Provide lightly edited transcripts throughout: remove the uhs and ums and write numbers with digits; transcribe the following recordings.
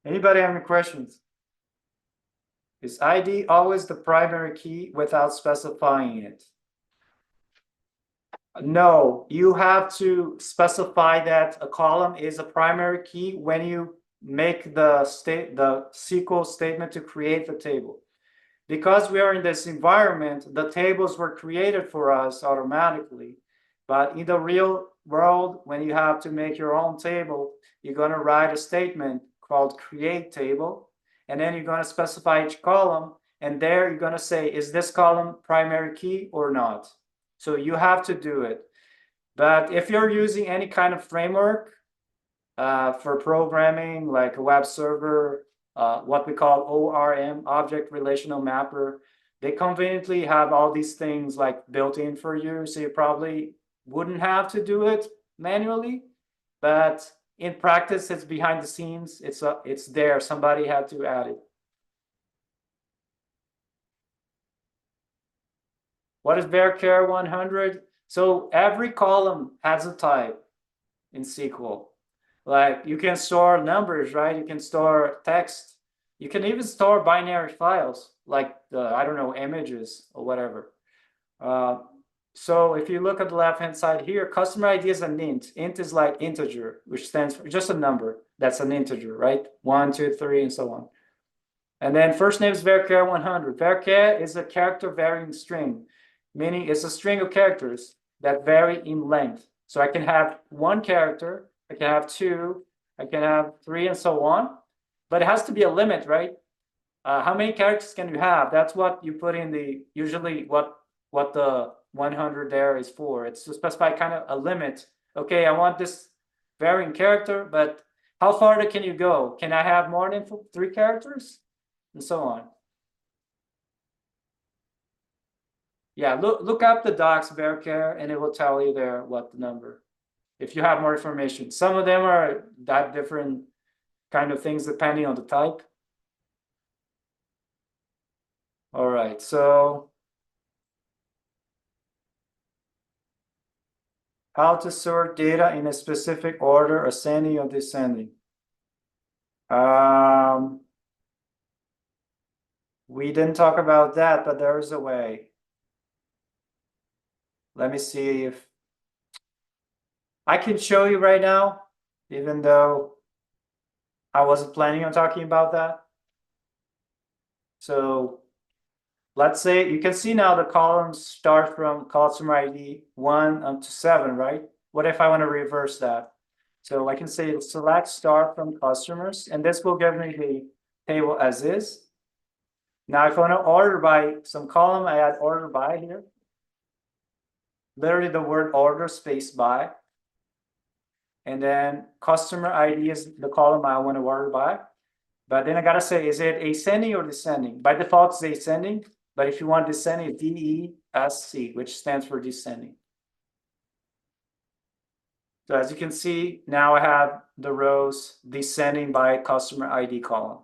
Anybody have any questions? Is ID always the primary key without specifying it? No, you have to specify that a column is a primary key when you make the SQL statement to create the table. Because we are in this environment, the tables were created for us automatically. But in the real world, when you have to make your own table, you're going to write a statement called create table. And then you're going to specify each column. And there you're going to say, is this column primary key or not? So you have to do it. But if you're using any kind of framework for programming, like a web server, what we call ORM, Object Relational Mapper, they conveniently have all these things like built in for you. So you probably wouldn't have to do it manually, but in practice, it's behind the scenes. It's there. Somebody had to add it. What is Varchar 100? So every column has a type in SQL. Like you can store numbers, right? You can store text. You can even store binary files, like I don't know, images or whatever. So if you look at the left-hand side here, customer ID is an int. Int is like integer, which stands for just a number. That's an integer, right? 1, 2, 3, and so on. And then first name is Varchar 100. Varchar is a character varying string, meaning it's a string of characters that vary in length. So I can have one character, I can have two, I can have three, and so on. But it has to be a limit, right? How many characters can you have? That's what you put in the, usually what the 100 there is for. It's to specify kind of a limit. Okay, I want this varying character, but how far can you go? Can I have more than 3 characters? And so on. Yeah, look up the docs Varchar, and it will tell you there what the number. If you have more information, some of them are that different kind of things depending on the type. All right, so how to sort data in a specific order, ascending or descending. We didn't talk about that, but there is a way. Let me see if I can show you right now, even though I wasn't planning on talking about that. So let's say you can see now the columns start from customer ID 1 up to 7, right? What if I want to reverse that? So I can say select start from customers, and this will give me the table as is. Now, if I want to order by some column, I add order by here. Literally the word order space by. And then customer ID is the column I want to order by. But then I gotta say, is it ascending or descending? By default, it's ascending. But if you want descending, DESC, which stands for descending. So as you can see, now I have the rows descending by customer ID column.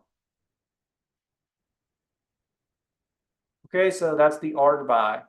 Okay, so that's the order by.